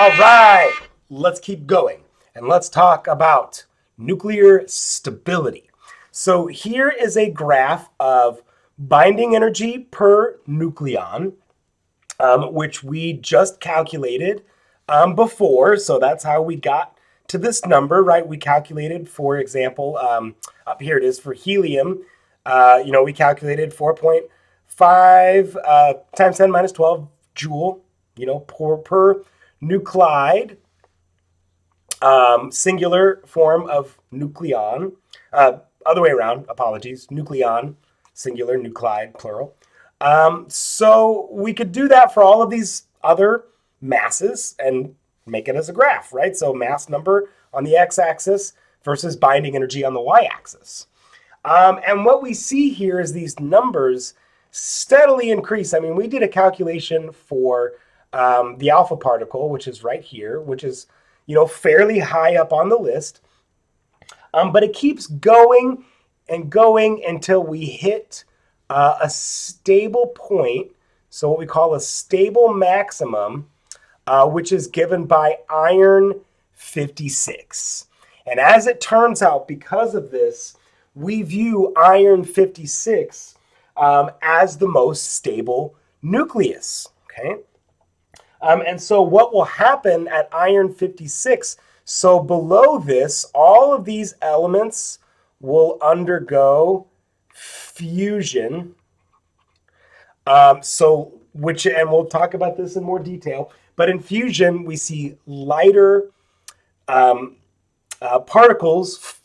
All right, let's keep going and let's talk about nuclear stability. So here is a graph of binding energy per nucleon, which we just calculated before. So that's how we got to this number, right? We calculated, for example, up here it is for helium. We calculated 4.5 times 10 minus 12 joule, per nuclide, singular form of nucleon. Other way around, apologies. Nucleon, singular, nuclide, plural. So we could do that for all of these other masses and make it as a graph, right? So mass number on the x-axis versus binding energy on the y-axis. And what we see here is these numbers steadily increase. I mean, we did a calculation for the alpha particle, which is right here, which is, fairly high up on the list. But it keeps going and going until we hit a stable point. So what we call a stable maximum, which is given by iron 56. And as it turns out, because of this, we view iron 56 as the most stable nucleus, okay? And so what will happen at iron 56, so below this, all of these elements will undergo fusion. And we'll talk about this in more detail, but in fusion, we see lighter particles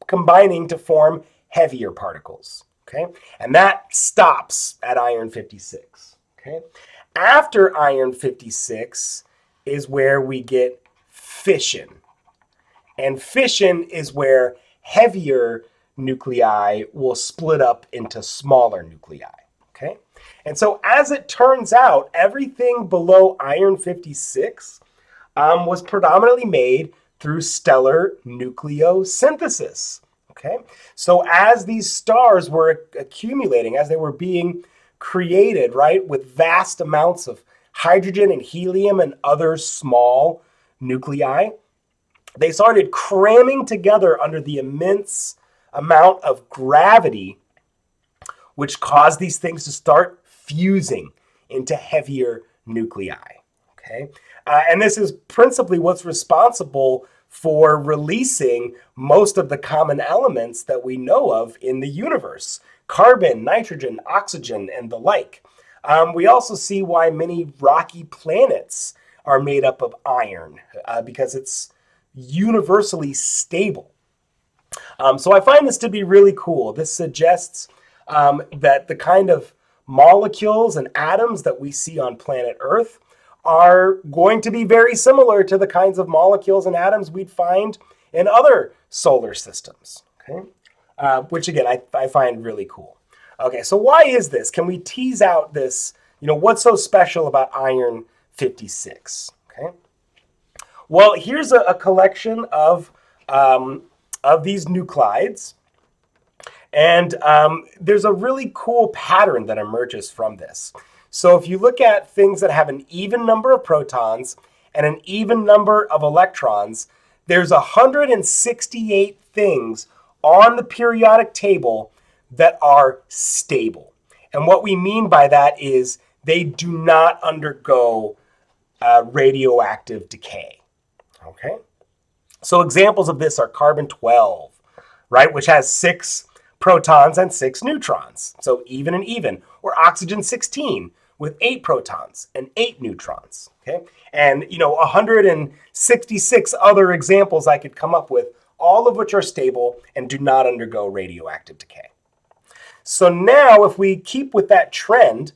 combining to form heavier particles, okay? And that stops at iron 56, okay? After iron 56 is where we get fission. And fission is where heavier nuclei will split up into smaller nuclei, okay? And so as it turns out, everything below iron 56 was predominantly made through stellar nucleosynthesis, okay? So as these stars were accumulating, as they were being created, right, with vast amounts of hydrogen and helium and other small nuclei, they started cramming together under the immense amount of gravity, which caused these things to start fusing into heavier nuclei, okay? And this is principally what's responsible for releasing most of the common elements that we know of in the universe: carbon, nitrogen, oxygen, and the like. We also see why many rocky planets are made up of iron, because it's universally stable. So I find this to be really cool. This suggests that the kind of molecules and atoms that we see on planet Earth are going to be very similar to the kinds of molecules and atoms we'd find in other solar systems, okay? Which again, I find really cool. Okay, so why is this? Can we tease out this, what's so special about iron 56, okay? Well, here's a collection of these nuclides. And there's a really cool pattern that emerges from this. So if you look at things that have an even number of protons and an even number of electrons, there's 168 things on the periodic table that are stable. And what we mean by that is they do not undergo radioactive decay, okay? So examples of this are carbon-12, right, which has 6 protons and 6 neutrons, so even and even, or oxygen-16 with 8 protons and 8 neutrons, okay? And, 166 other examples I could come up with, all of which are stable and do not undergo radioactive decay. So now if we keep with that trend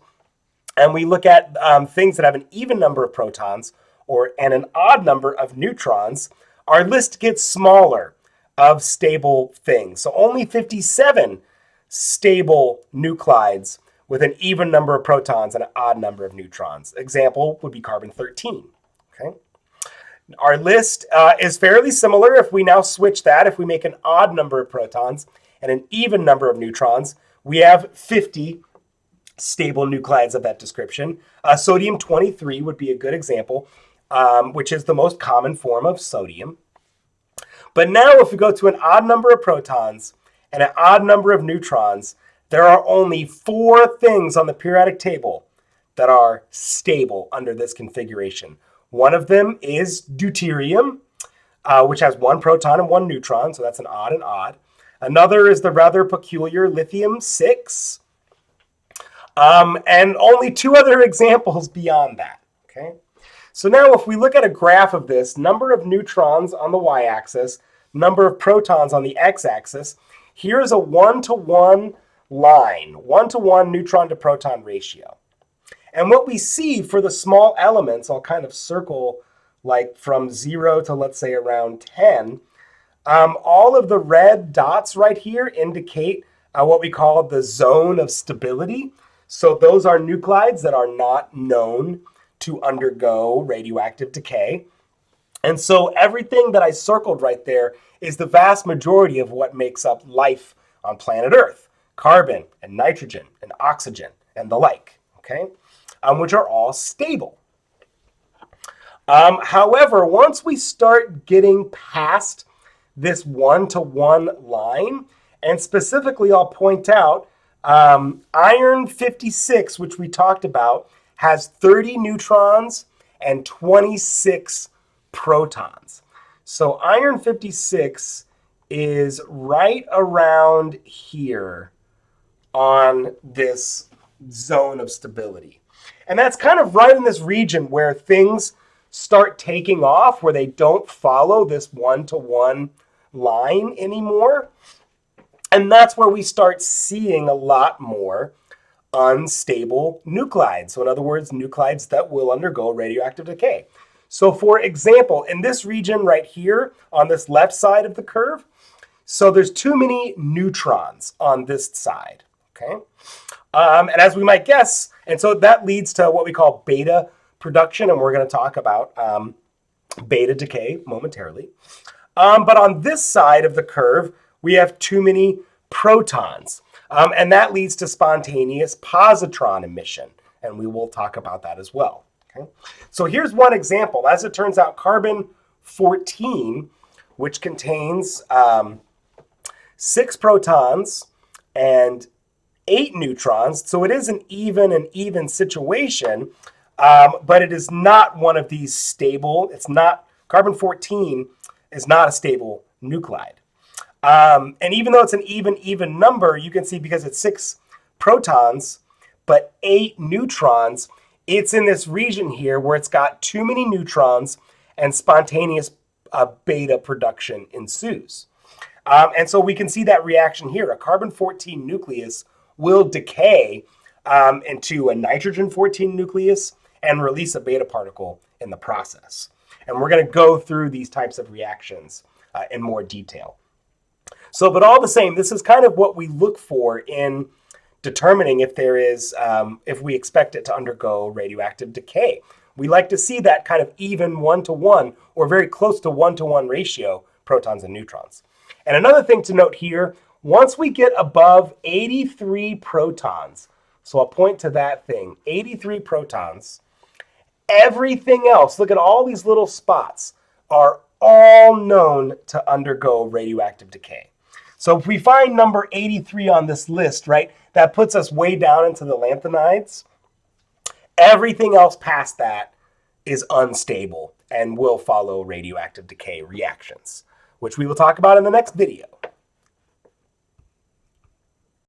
and we look at things that have an even number of protons and an odd number of neutrons, our list gets smaller of stable things. So only 57 stable nuclides with an even number of protons and an odd number of neutrons. Example would be carbon-13, okay? Our list is fairly similar if we now switch that. If we make an odd number of protons and an even number of neutrons, we have 50 stable nuclides of that description. Sodium-23 would be a good example. which is the most common form of sodium. But now if we go to an odd number of protons and an odd number of neutrons, there are only 4 things on the periodic table that are stable under this configuration. One of them is deuterium, which has 1 proton and 1 neutron, so that's an odd and odd. Another is the rather peculiar lithium-6, and only 2 other examples beyond that. Okay. So now if we look at a graph of this, number of neutrons on the y-axis, number of protons on the x-axis, here's a 1-to-1 line, 1-to-1 neutron to proton ratio. And what we see for the small elements, I'll kind of circle like from 0 to let's say around 10, all of the red dots right here indicate what we call the zone of stability. So those are nuclides that are not known to undergo radioactive decay. And so everything that I circled right there is the vast majority of what makes up life on planet Earth. Carbon and nitrogen and oxygen and the like, okay? Which are all stable. However, once we start getting past this 1-to-1 line, and specifically I'll point out iron 56, which we talked about, has 30 neutrons and 26 protons. So iron 56 is right around here on this zone of stability. And that's kind of right in this region where things start taking off, where they don't follow this 1-to-1 line anymore. And that's where we start seeing a lot more unstable nuclides. So in other words, nuclides that will undergo radioactive decay. So for example, in this region right here on this left side of the curve, so there's too many neutrons on this side, okay? And as we might guess, and so that leads to what we call beta production, and we're going to talk about beta decay momentarily. But on this side of the curve, we have too many protons. And that leads to spontaneous positron emission. And we will talk about that as well. Okay? So here's one example. As it turns out, carbon-14, which contains 6 protons and 8 neutrons. So it is an even situation, but it is not one of these stable. It's not, carbon-14 is not a stable nuclide. And even though it's an even number, you can see because it's 6 protons, but 8 neutrons, it's in this region here where it's got too many neutrons and spontaneous beta production ensues. And so we can see that reaction here. A carbon-14 nucleus will decay into a nitrogen-14 nucleus and release a beta particle in the process. And we're going to go through these types of reactions in more detail. So, but all the same, this is kind of what we look for in determining if there is, if we expect it to undergo radioactive decay. We like to see that kind of even 1-to-1 or very close to 1-to-1 ratio, protons and neutrons. And another thing to note here, once we get above 83 protons, so I'll point to that thing, 83 protons, everything else, look at all these little spots, are all known to undergo radioactive decay. So if we find number 83 on this list, right, that puts us way down into the lanthanides. Everything else past that is unstable and will follow radioactive decay reactions, which we will talk about in the next video.